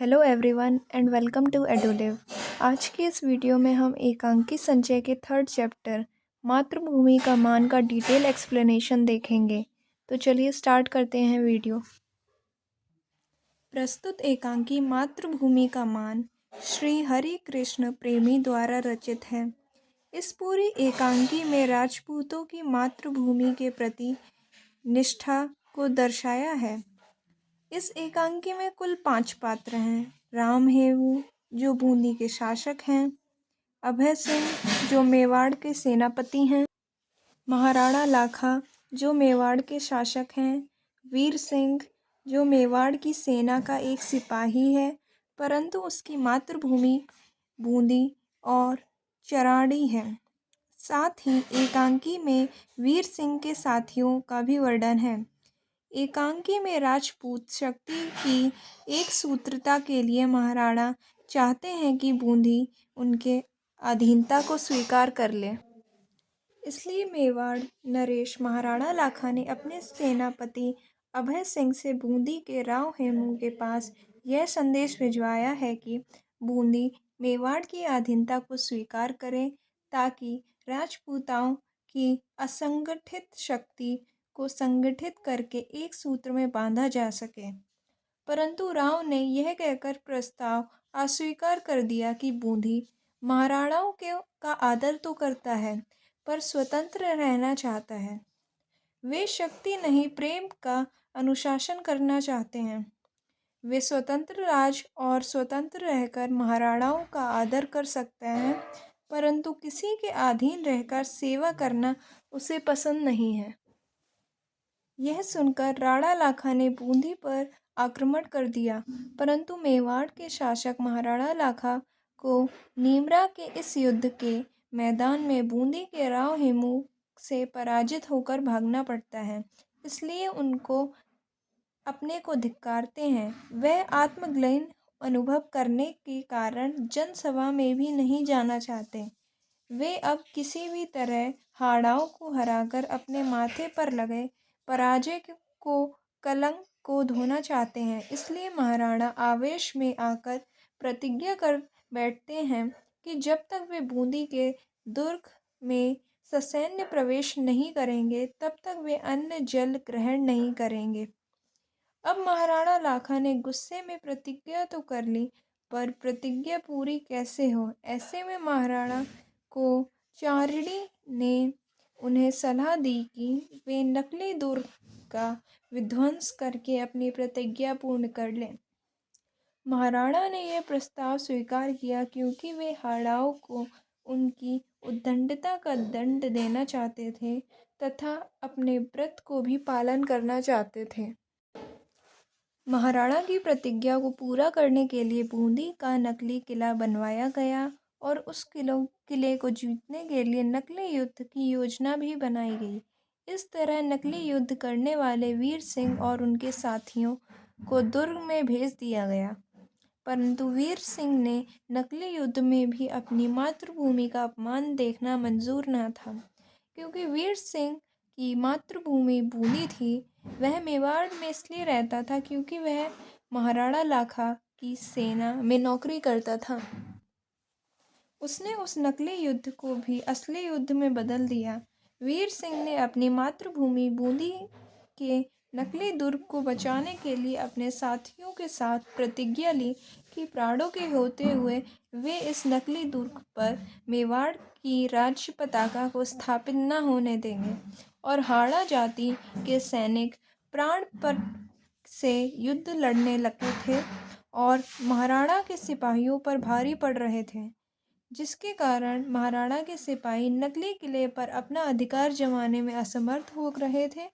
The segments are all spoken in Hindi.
Hello everyone and welcome to Edulive. आज की इस वीडियो में हम एकांकी संचय के थर्ड चैप्टर मातृभूमि का मान का डिटेल एक्सप्लेनेशन देखेंगे। तो चलिए स्टार्ट करते हैं वीडियो। प्रस्तुत एकांकी मातृभूमि का मान श्री हरि कृष्ण प्रेमी द्वारा रचित है। इस पूरी एकांकी में राजपूतों की मातृभूमि के प्रति निष्ठा को दर्शाया है। इस एकांकी में कुल 5 पात्र हैं। राम हेमू जो बूंदी के शासक हैं, अभय सिंह जो मेवाड़ के सेनापति हैं, महाराणा लाखा जो मेवाड़ के शासक हैं, वीर सिंह जो मेवाड़ की सेना का एक सिपाही है परंतु उसकी मातृभूमि बूंदी और चराड़ी है। साथ ही एकांकी में वीर सिंह के साथियों का भी वर्णन है। एकांकी में राजपूत शक्ति की एक सूत्रता के लिए महाराणा चाहते हैं कि बूंदी उनके अधीनता को स्वीकार कर ले। इसलिए मेवाड़ नरेश महाराणा लाखा ने अपने सेनापति अभय सिंह से बूंदी के राव हेमू के पास यह संदेश भिजवाया है कि बूंदी मेवाड़ की अधीनता को स्वीकार करें ताकि राजपूताओं की असंगठित शक्ति को संगठित करके एक सूत्र में बांधा जा सके। परंतु राव ने यह कहकर प्रस्ताव अस्वीकार कर दिया कि बूंदी महाराणाओं का आदर तो करता है पर स्वतंत्र रहना चाहता है। वे शक्ति नहीं प्रेम का अनुशासन करना चाहते हैं। वे स्वतंत्र राज और स्वतंत्र रहकर महाराणाओं का आदर कर सकते हैं परंतु किसी के अधीन रहकर सेवा करना उसे पसंद नहीं है। यह सुनकर राणा लाखा ने बूंदी पर आक्रमण कर दिया परंतु मेवाड़ के शासक महाराणा लाखा को नीमरा के इस युद्ध के मैदान में बूंदी के राव हेमू से पराजित होकर भागना पड़ता है। इसलिए उनको अपने को धिक्कारते हैं। वह आत्मग्लानि अनुभव करने के कारण जनसभा में भी नहीं जाना चाहते। वे अब किसी भी तरह हाड़ाओं को हराकर अपने माथे पर लगे पराजय को कलंक को धोना चाहते हैं। इसलिए महाराणा आवेश में आकर प्रतिज्ञा कर बैठते हैं कि जब तक वे बूंदी के दुर्ग में ससैन्य प्रवेश नहीं करेंगे तब तक वे अन्न जल ग्रहण नहीं करेंगे। अब महाराणा लाखा ने गुस्से में प्रतिज्ञा तो कर ली पर प्रतिज्ञा पूरी कैसे हो। ऐसे में महाराणा को चारिणी ने उन्हें सलाह दी कि वे नकली दुर्ग का विध्वंस करके अपनी प्रतिज्ञा पूर्ण कर लें। महाराणा ने यह प्रस्ताव स्वीकार किया क्योंकि वे हाड़ाओं को उनकी उद्दंडता का दंड देना चाहते थे तथा अपने व्रत को भी पालन करना चाहते थे। महाराणा की प्रतिज्ञा को पूरा करने के लिए बूंदी का नकली किला बनवाया गया और उस किले को जीतने के लिए नकली युद्ध की योजना भी बनाई गई। इस तरह नकली युद्ध करने वाले वीर सिंह और उनके साथियों को दुर्ग में भेज दिया गया परंतु वीर सिंह ने नकली युद्ध में भी अपनी मातृभूमि का अपमान देखना मंजूर न था। क्योंकि वीर सिंह की मातृभूमि बूंदी थी, वह मेवाड़ में इसलिए रहता था क्योंकि वह महाराणा लाखा की सेना में नौकरी करता था। उसने उस नकली युद्ध को भी असली युद्ध में बदल दिया। वीर सिंह ने अपनी मातृभूमि बूंदी के नकली दुर्ग को बचाने के लिए अपने साथियों के साथ प्रतिज्ञा ली कि प्राणों के होते हुए वे इस नकली दुर्ग पर मेवाड़ की राज्य पताका को स्थापित न होने देंगे। और हाड़ा जाति के सैनिक प्राणपण से युद्ध लड़ने लगे थे और महाराणा के सिपाहियों पर भारी पड़ रहे थे, जिसके कारण महाराणा के सिपाही नकली किले पर अपना अधिकार जमाने में असमर्थ हो रहे थे।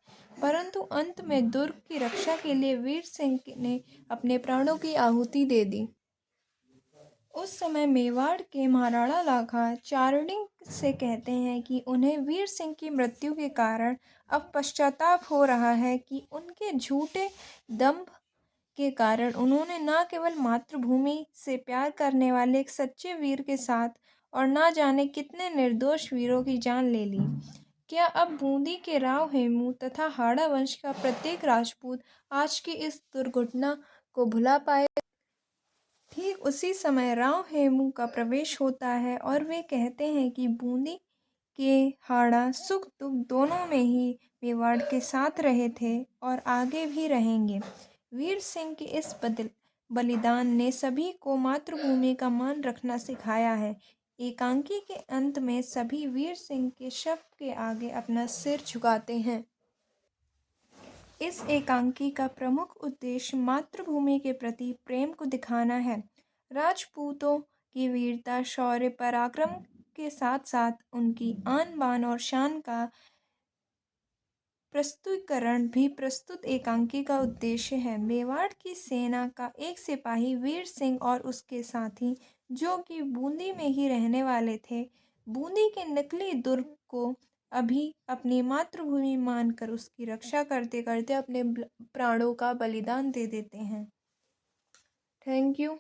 परंतु अंत में दुर्ग की रक्षा के लिए वीर सिंह ने अपने प्राणों की आहुति दे दी। उस समय मेवाड़ के महाराणा लाखा चारिणी से कहते हैं कि उन्हें वीर सिंह की मृत्यु के कारण अब पश्चाताप हो रहा है कि उनके झूठे दंभ के कारण उन्होंने न केवल मातृभूमि से प्यार करने वाले एक सच्चे वीर के साथ और न जाने कितने निर्दोष वीरों की जान ले ली। क्या अब बूंदी के राव हेमू तथा हाड़ा वंश का प्रत्येक राजपूत आज की इस दुर्घटना को भुला पाए? ठीक उसी समय राव हेमू का प्रवेश होता है और वे कहते हैं कि बूंदी के हाड़ा सुख दुख दोनों में ही मेवाड़ के साथ रहे थे और आगे भी रहेंगे। वीर सिंह के इस बलिदान ने सभी को मातृभूमि का मान रखना सिखाया है। एकांकी के अंत में सभी वीर सिंह के शव के आगे अपना सिर झुकाते हैं। इस एकांकी का प्रमुख उद्देश्य मातृभूमि के प्रति प्रेम को दिखाना है। राजपूतों की वीरता, शौर्य, पराक्रम के साथ साथ उनकी आन बान और शान का प्रस्तुतिकरण भी प्रस्तुत एकांकी का उद्देश्य है। मेवाड़ की सेना का एक सिपाही वीर सिंह और उसके साथी, जो कि बूंदी में ही रहने वाले थे, बूंदी के नकली दुर्ग को अभी अपनी मातृभूमि मानकर उसकी रक्षा करते करते अपने प्राणों का बलिदान दे देते हैं। Thank you.